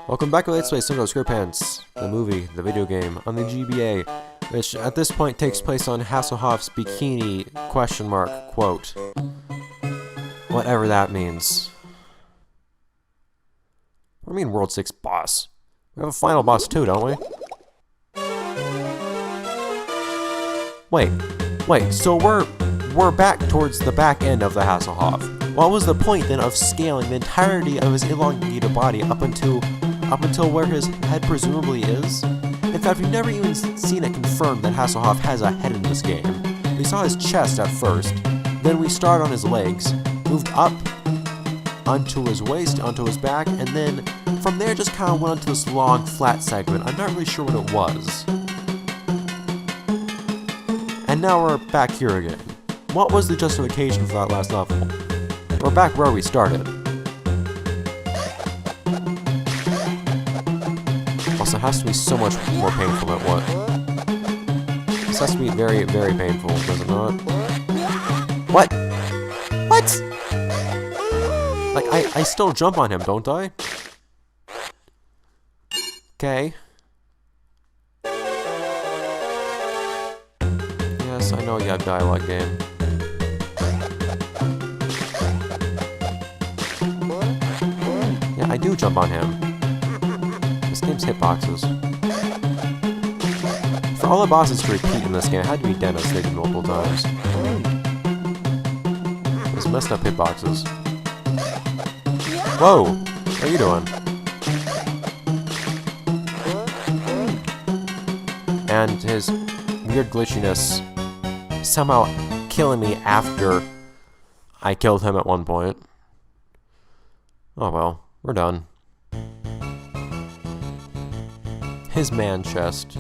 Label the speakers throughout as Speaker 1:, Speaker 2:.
Speaker 1: Welcome back to Let's Play Squarepants, the movie, the video game, on the GBA, which at this point takes place on Hasselhoff's Bikini, quote. Whatever that means. What do you mean World 6 boss? We have a final boss too, don't we? Wait, so we're back towards the back end of the Hasselhoff. What was the point then of scaling the entirety of his elongated body up until where his head presumably is? In fact, we've never even seen it confirmed that Hasselhoff has a head in this game. We saw his chest at first, then we started on his legs, moved up onto his waist, onto his back, and then from there just kind of went onto this long, flat segment. I'm not really sure what it was. And now we're back here again. What was the justification for that last level? We're back where we started. Also, it has to be so much more painful than what? This has to be very, very painful, does it not? What? What? Like, I still jump on him, don't I? Okay. Yes, I know you have dialogue game. Yeah, I do jump on him. This game's hitboxes. For all the bosses to repeat in this game, it had to be demonstrated multiple times. Those messed up hitboxes. Whoa! What are you doing? And his weird glitchiness somehow killing me after I killed him at one point. Oh well, we're done. His man chest.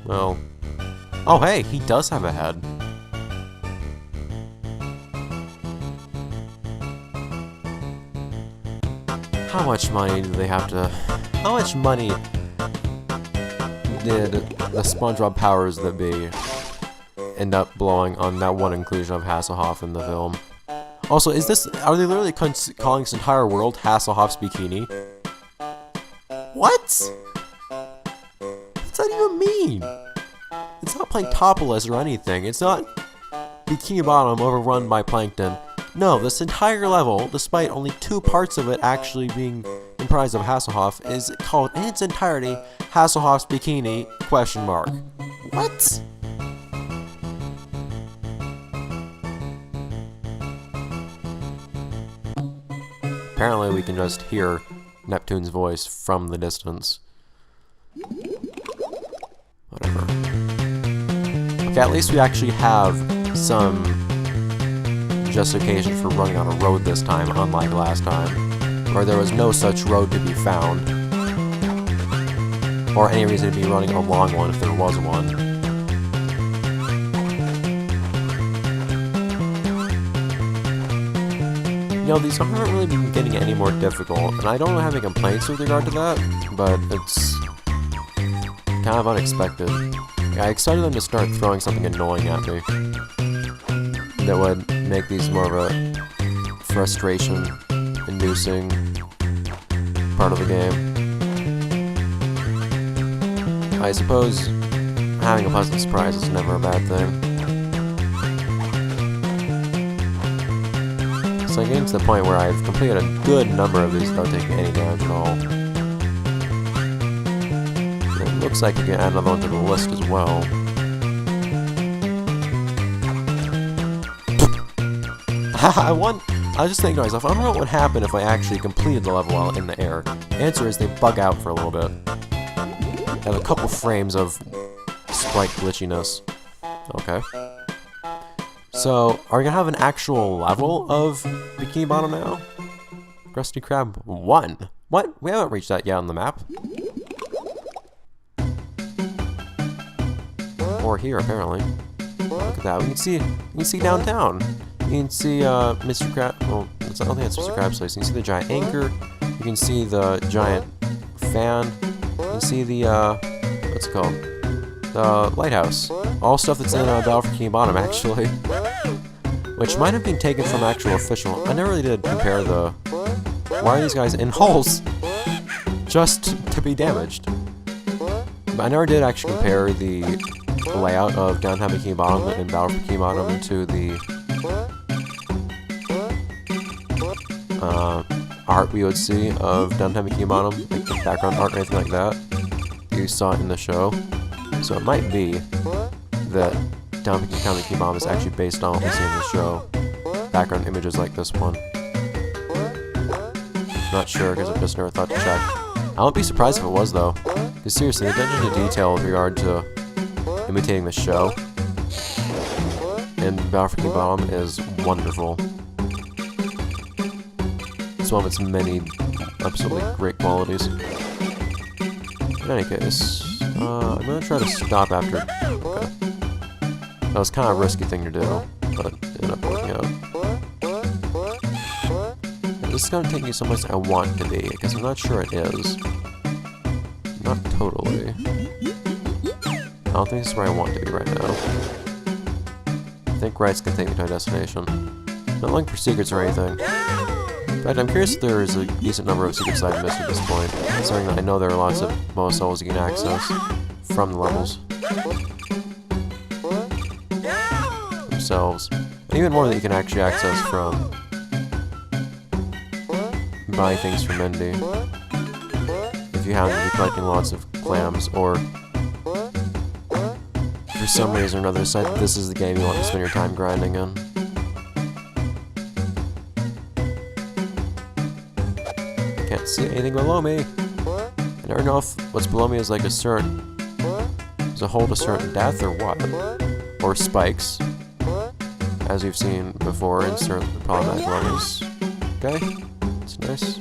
Speaker 1: Well. Oh hey, he does have a head. How much money do they have to... How much money did the Spongebob powers that be end up blowing on that one inclusion of Hasselhoff in the film? Also, are they literally calling this entire world Hasselhoff's Bikini? What? What's that even mean? It's not Planktopolis or anything. It's not Bikini Bottom overrun by Plankton. No, this entire level, despite only 2 parts of it actually being comprised of Hasselhoff, is called in its entirety Hasselhoff's Bikini, ? What? Apparently we can just hear Neptune's voice from the distance. Whatever. Okay, at least we actually have some justification for running on a road this time, unlike last time, where there was no such road to be found, or any reason to be running along one if there was one. You know, these haven't really been getting any more difficult, and I don't have any complaints with regard to that, but it's kind of unexpected. I expected them to start throwing something annoying at me that would make these more of a frustration-inducing part of the game. I suppose having a pleasant surprise is never a bad thing. So I'm getting to the point where I've completed a good number of these without taking any damage at all. And it looks like I can add another one to the list as well. I was just thinking to myself, I don't know what would happen if I actually completed the level while in the air. The answer is they bug out for a little bit. I have a couple frames of sprite glitchiness. Okay. So, are we gonna have an actual level of Bikini Bottom now? Krusty Krab 1. What? We haven't reached that yet on the map. Or here, apparently. Look at that. We can see downtown. You can see Mr. Crab. Well, I don't think that's Mr. Crab's place. You can see the giant anchor. You can see the giant fan. You can see the what's it called? The lighthouse. All stuff that's in Battle for Bikini Bottom, actually. which might have been taken from actual official. I never really did compare the... Why are these guys in holes? Just to be damaged. But I never did actually compare the layout of Downtown Bikini Bottom and Battle for Bikini Bottom to the art we would see of Downtown Bikini Bottom, like the background art or anything like that. You saw it in the show. So it might be that Downtown Bikini Bottom is actually based on what we see in the show. Background images like this one. Not sure, because I've just never thought to check. I won't be surprised if it was, though. Because seriously, the attention to detail with regard to imitating the show in Battle for Bikini Bottom is wonderful. It's one of its many absolutely great qualities. In any case, I'm gonna try to stop after... Okay. That was kind of a risky thing to do, but it ended up working out. This is gonna take me someplace I want to be, because I'm not sure it is. Not totally. I don't think this is where I want to be right now. I think right's gonna take me to my destination. Not looking for secrets or anything. In fact, I'm curious if there is a decent number of secrets I've missed at this point, considering that I know there are lots of bonus levels you can access from the levels themselves. And even more that you can actually access from buying things from Mendy. If you happen to be collecting lots of clams, or for some reason or another decide this is the game you want to spend your time grinding in. Can't see anything below me. I never know if what's below me is like a certain... Is a hole to certain death or what? Or spikes. As we've seen before in certain problematic levels. Okay? It's nice.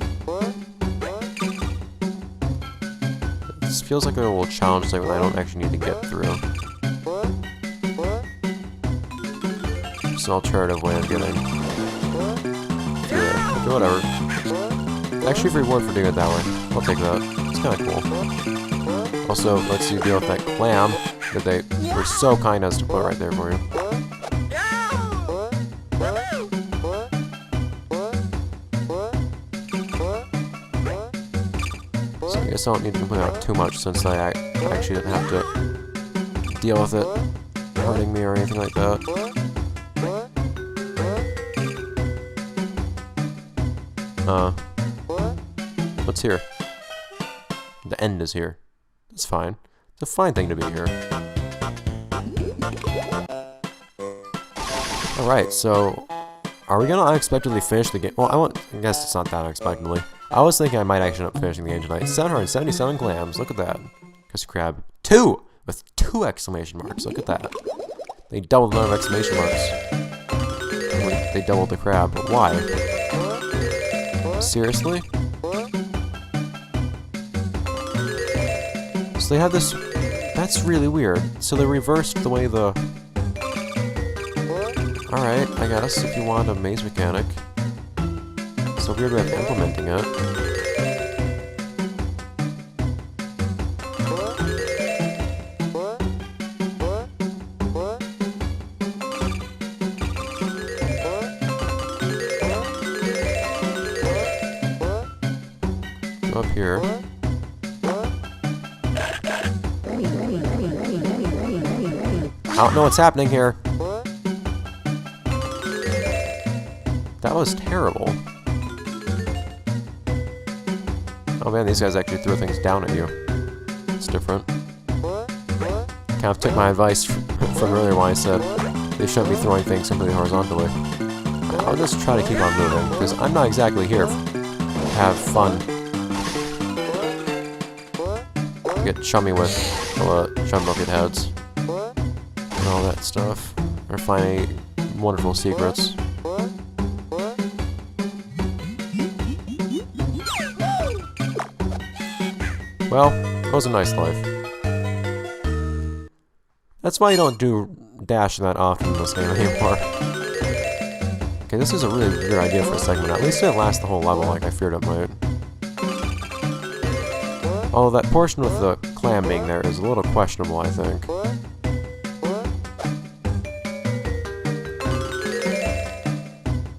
Speaker 1: This feels like a little challenge that I don't actually need to get through. It's an alternative way of getting through it. Okay, whatever. Actually, reward for doing it that way. I'll take that. It's kind of cool. Also, lets you deal with that clam that they were so kind as to put right there for you. So I guess I don't need to complain about too much since I actually didn't have to deal with it hurting me or anything like that. What's here? The end is here. It's fine. It's a fine thing to be here. Alright, so... Are we gonna unexpectedly finish the game? Well, I guess it's not that unexpectedly. I was thinking I might actually end up finishing the game tonight. 777 clams. Look at that. Krusty Krab. 2! With 2 exclamation marks. Look at that. They doubled the number of exclamation marks. They doubled the crab. But why? Seriously? So they have this... That's really weird. So they reversed the way the... Alright, I guess, if you want a maze mechanic. It's a weird way of implementing it. Go up here. I don't know what's happening here. That was terrible. Oh man, these guys actually throw things down at you. It's different. Kind of took my advice from earlier when I said they shouldn't be throwing things completely horizontally. I'll just try to keep on moving, because I'm not exactly here to have fun. Get chummy with all the chum bucket heads. And all that stuff. Or find any wonderful secrets. Well, it was a nice life. That's why you don't do dash that often in this game anymore. Okay, this is a really weird idea for a segment. At least it didn't last the whole level like I feared it might. Although that portion with the clam being there is a little questionable, I think.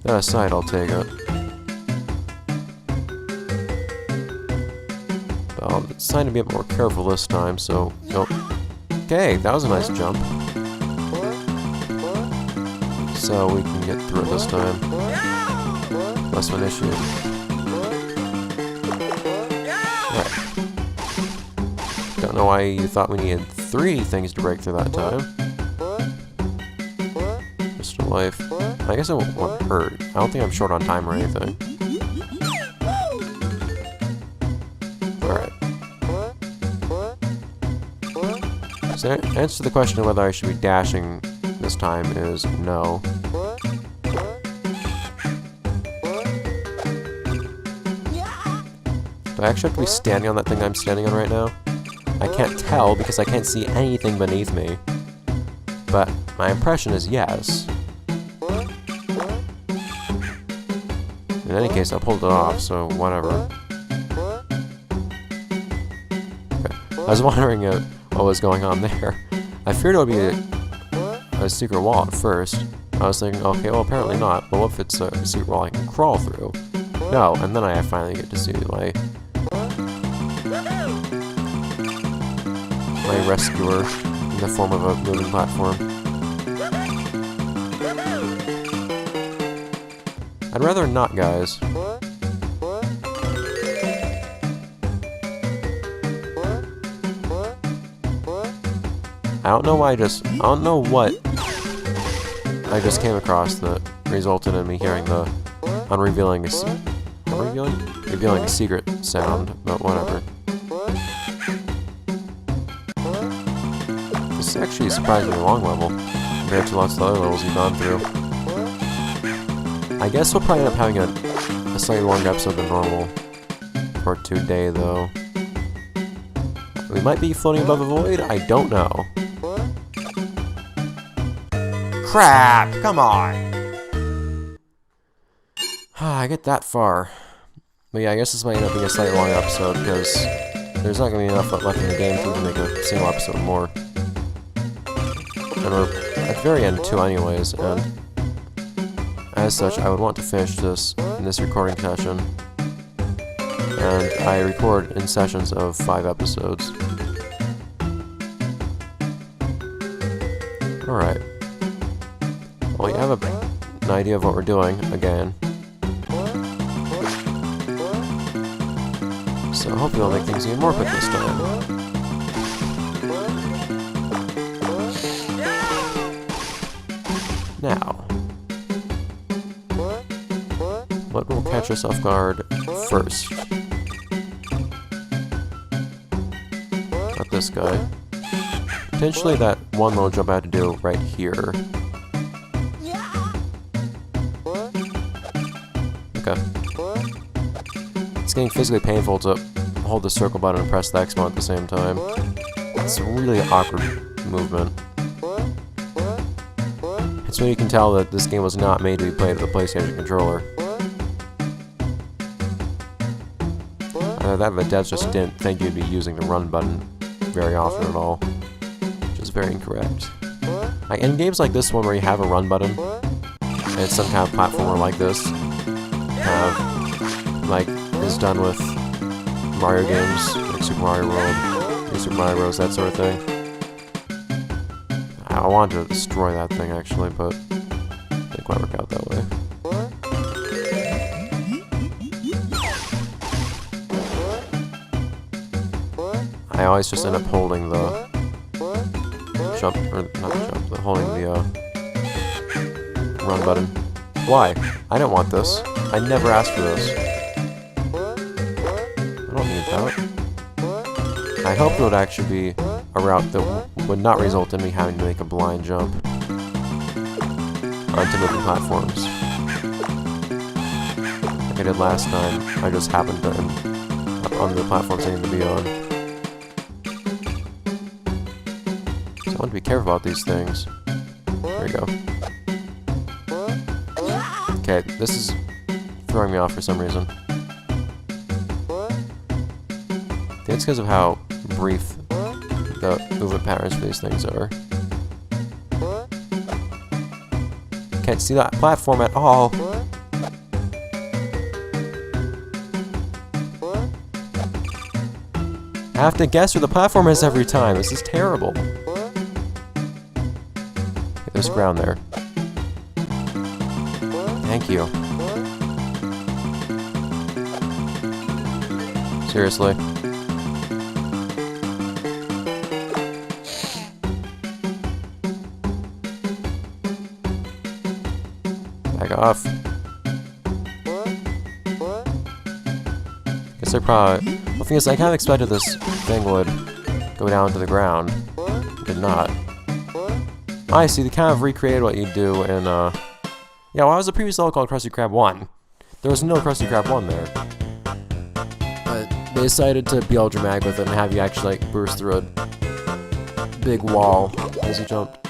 Speaker 1: That aside, I'll take it. But I'll decide to be a bit more careful this time, so... Nope. Okay, that was a nice jump. So we can get through it this time. Less of an issue. Right. Don't know why you thought we needed 3 things to break through that time. Just a life. I guess it won't hurt. I don't think I'm short on time or anything. Alright. So the answer to the question of whether I should be dashing this time is no. Do I actually have to be standing on that thing I'm standing on right now? I can't tell because I can't see anything beneath me. But my impression is yes. In any case, I pulled it off, so whatever. Okay. I was wondering what was going on there. I feared it would be a secret wall at first. I was thinking, okay, well apparently not, but what if it's a secret wall I can crawl through? No, and then I finally get to see my rescuer in the form of a moving platform. I'd rather not, guys. I don't know why I don't know what I just came across that resulted in me hearing the revealing a secret sound, but whatever. This is actually a surprisingly long level compared to lots of other levels you've gone through. I guess we'll probably end up having a slightly longer episode than normal for today, though. We might be floating above a void? I don't know. Crap! Come on! I get that far. But yeah, I guess this might end up being a slightly longer episode, because there's not going to be enough left in the game for me to make a single episode more. And we're at the very end, too, anyways, and as such, I would want to finish this in this recording session. And I record in sessions of 5 episodes. Alright. Well, you have an idea of what we're doing, again. So hopefully I'll make things even more quick this time. Now, what will catch us off guard first? Not this guy. Potentially that one little jump I had to do right here. Okay. It's getting physically painful to hold the circle button and press the X button at the same time. It's a really awkward movement. It's when you can tell that this game was not made to be played with a PlayStation controller. Either that or the devs just didn't think you'd be using the run button very often at all. Which is very incorrect. Like, in games like this one where you have a run button, and it's some kind of platformer like this, like is done with Mario games, like Super Mario World, Super Mario Bros, that sort of thing. I wanted to destroy that thing actually, but it didn't quite work out that way. I always just end up holding the jump, or not jump, but holding the run button. Why? I don't want this. I never asked for this. I don't need that. I hoped it would actually be a route that would not result in me having to make a blind jump onto moving platforms. Like I did last time, I just happened to end up on the platforms I need to be on. So I want to be careful about these things. There we go. Okay, this is throwing me off for some reason. I think it's because of how brief the movement patterns for these things are. Can't see that platform at all. have to guess where the platform is every time. This is terrible. Okay, there's ground there. Thank you. Seriously. Back off. Guess I probably... The thing is, I kind of expected this thing would go down to the ground. It did not. I see, they kind of recreated what you do in, yeah, why was the previous level called Krusty Krab 1? There was no Krusty Krab 1 there. But they decided to be all dramatic with it and have you actually, like, burst through a big wall as you jumped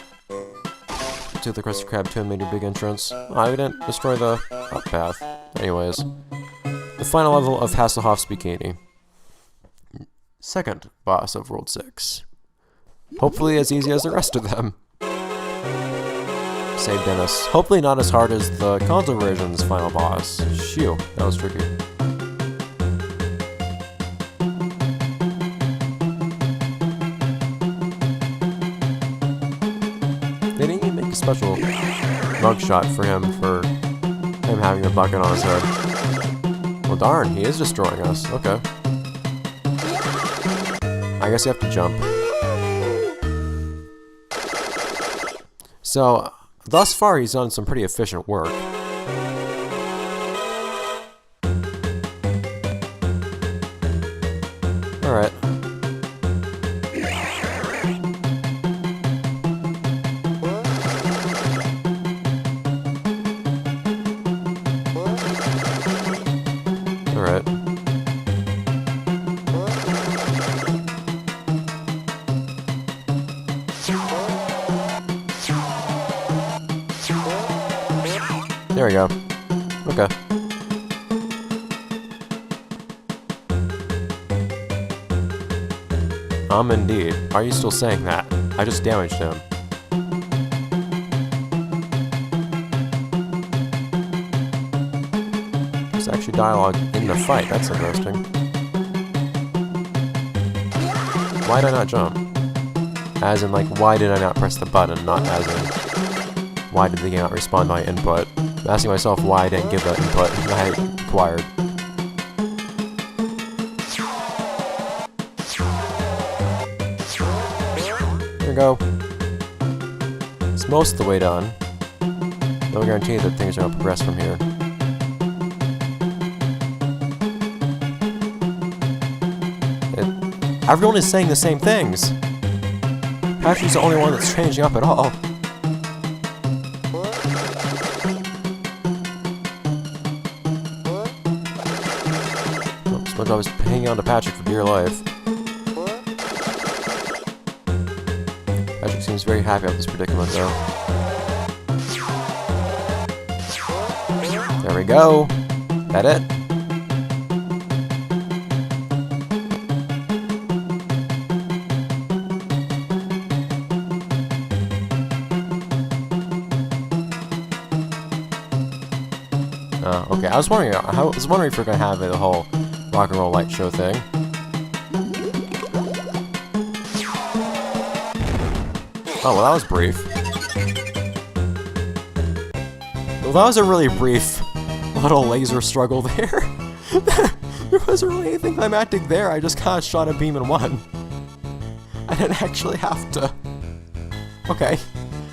Speaker 1: to the Krusty Krab 2 and made your big entrance. Oh, we didn't destroy the up path. Anyways. The final level of Hasselhoff's Bikini. Second boss of World 6. Hopefully as easy as the rest of them. Save Dennis. Hopefully not as hard as the console version's final boss. Phew, that was tricky. They didn't even make a special mugshot for him having a bucket on his head. Well darn, he is destroying us. Okay. I guess you have to jump. So, thus far he's done some pretty efficient work. Alright. Alright. There we go. Okay. Indeed. Are you still saying that? I just damaged him. There's actually dialogue in the fight. That's interesting. Why did I not jump? As in, like, why did I not press the button? Not as in, why did the game not respond to my input? I'm asking myself why I didn't give the input I required. There we go. It's most of the way done. No guarantee that things are going to progress from here. Everyone is saying the same things. Patrick's the only one that's changing up at all. Spongebob is hanging on to Patrick for dear life. Patrick seems very happy about this predicament, though. There we go. That it? Okay, I was wondering if we're gonna have the whole rock and roll light show thing. Oh, well, that was brief. Well, that was a really brief little laser struggle there. There wasn't really anything climactic there. I just kind of shot a beam and won. I didn't actually have to. Okay.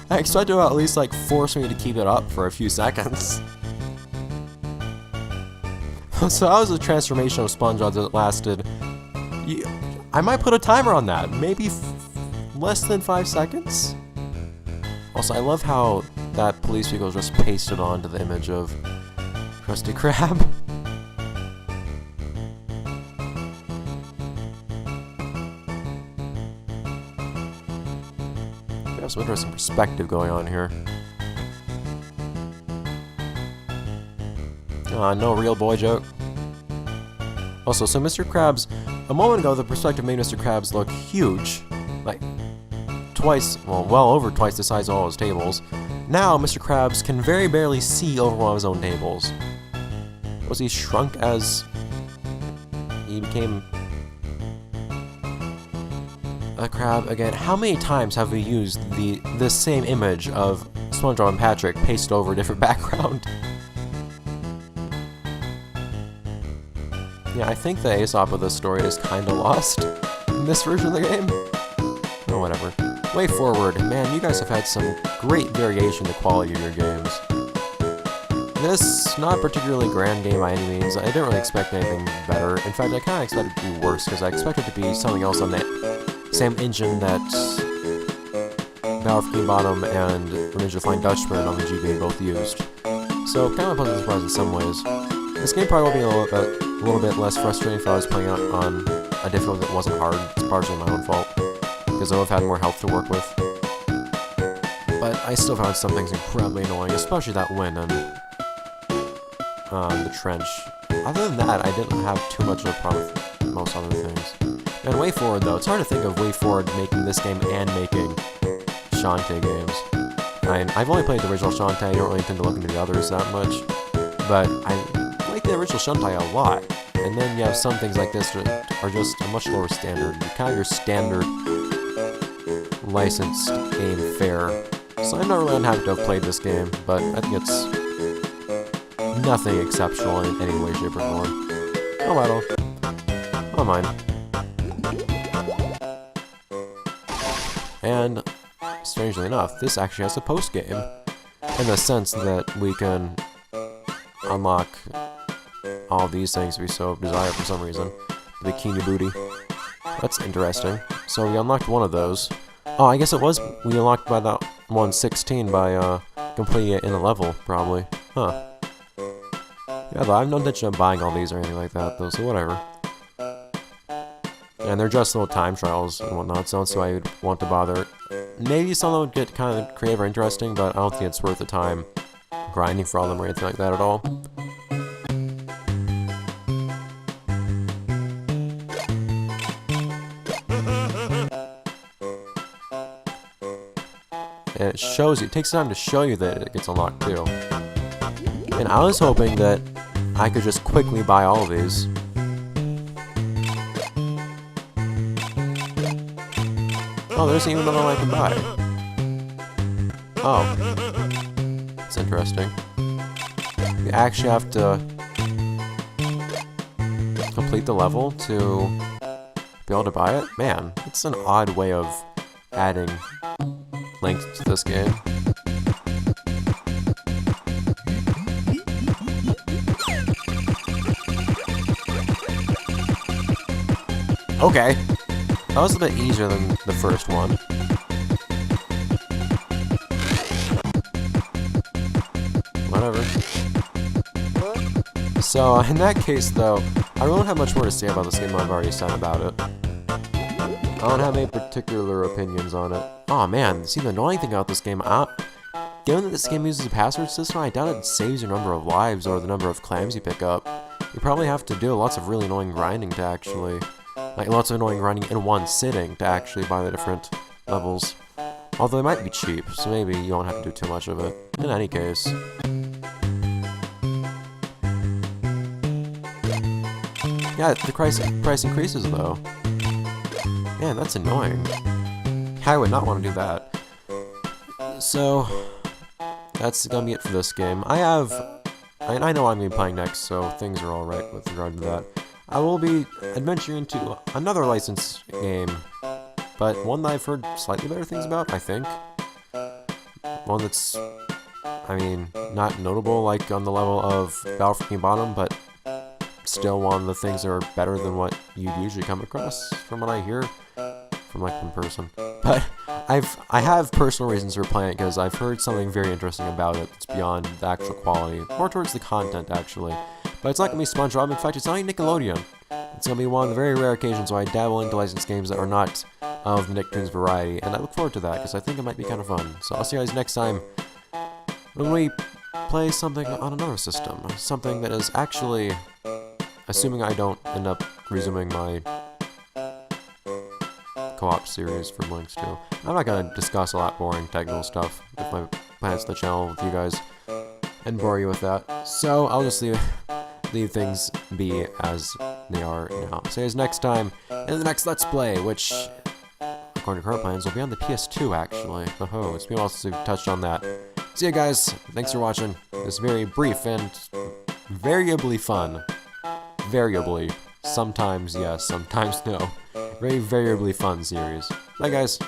Speaker 1: I expected to at least, like, force me to keep it up for a few seconds. So that was a transformation of Spongebob that lasted... I might put a timer on that. Maybe less than 5 seconds? Also, I love how that police vehicle is just pasted onto the image of Krusty Krab. We have some interesting perspective going on here. No real boy joke. Also, so Mr. Krabs, a moment ago the perspective made Mr. Krabs look huge. Like, twice, well over twice the size of all his tables. Now, Mr. Krabs can very barely see over one of his own tables. Was he shrunk as he became crab again. How many times have we used this same image of SpongeBob and Patrick pasted over a different background? Yeah, I think the Aesop of this story is kinda lost in this version of the game. Oh, whatever. Way forward, man, you guys have had some great variation in the quality of your games. This, not a particularly grand game by any means. I didn't really expect anything better. In fact, I kinda expected it to be worse, because I expected it to be something else on the same engine that Bikini Bottom and Revenge of the Flying Dutchman on the GBA both used. So, kind of a pleasant surprise in some ways. This game probably will be a little bit less frustrating if I was playing it on a difficulty that wasn't hard. It's partially my own fault, because I would have had more health to work with. But I still found some things incredibly annoying, especially that wind and the trench. Other than that, I didn't have too much of a problem with most other things. And Way Forward, though, it's hard to think of Way Forward making this game and making Shantae games. I've only played the original Shantae, I don't really intend to look into the others that much, but I like the original Shantae a lot. And then you have some things like this that are just a much lower standard, kind of your standard licensed game fare. So I'm not really unhappy to have played this game, but I think it's nothing exceptional in any way, shape, or form. Oh well. Oh mine. And, strangely enough, this actually has a post-game, in the sense that we can unlock all these things we so desire for some reason. The Bikini Booty. That's interesting. So we unlocked one of those. Oh, I guess it was, we unlocked by that 116 by completing it in a level, probably. Huh. Yeah, though I have no intention of buying all these or anything like that, though, so whatever. And they're just little time trials and whatnot, so that's why I would want to bother. Maybe some of them would get kind of creative or interesting, but I don't think it's worth the time grinding for all of them or anything like that at all. And it shows you, it takes time to show you that it gets unlocked too. And I was hoping that I could just quickly buy all of these. Oh, there's even another one I can buy. Oh. That's interesting. You actually have to complete the level to be able to buy it? Man, it's an odd way of adding links to this game. Okay. That was a bit easier than the first one. Whatever. So, in that case, though, I really don't have much more to say about this game than I've already said about it. I don't have any particular opinions on it. Aw, man, see, the annoying thing about this game, given that this game uses a password system, I doubt it saves your number of lives or the number of clams you pick up. You probably have to do lots of really annoying grinding to actually... Like, lots of annoying grinding in one sitting to actually buy the different levels. Although they might be cheap, so maybe you don't have to do too much of it. In any case. Yeah, the price increases, though. Man, that's annoying. I would not want to do that. So, that's gonna be it for this game. I know I'm gonna be playing next, so things are alright with regard to that. I will be adventuring into another licensed game, but one that I've heard slightly better things about, I think. One that's, I mean, not notable like on the level of Bikini Bottom, but still one of the things that are better than what you'd usually come across from what I hear from like one person. But I have personal reasons for playing it because I've heard something very interesting about it that's beyond the actual quality, more towards the content actually. But it's not going to be Spongebob, in fact it's not even Nickelodeon. It's going to be one of the very rare occasions where I dabble into licensed games that are not of the Nicktoons variety, and I look forward to that, because I think it might be kind of fun. So I'll see you guys next time when we play something on another system. Something that is actually, assuming I don't end up resuming my co-op series for Blinks 2. I'm not going to discuss a lot boring technical stuff with my plans to the channel with you guys, and bore you with that. So I'll just leave things be as they are now. See you guys next time in the next Let's Play, which according to current plans, will be on the PS2, actually. Oh, it's been a while since we've touched on that. See ya, guys. Thanks for watching this very brief and variably fun. Variably. Sometimes yes, sometimes no. Very variably fun series. Bye, guys.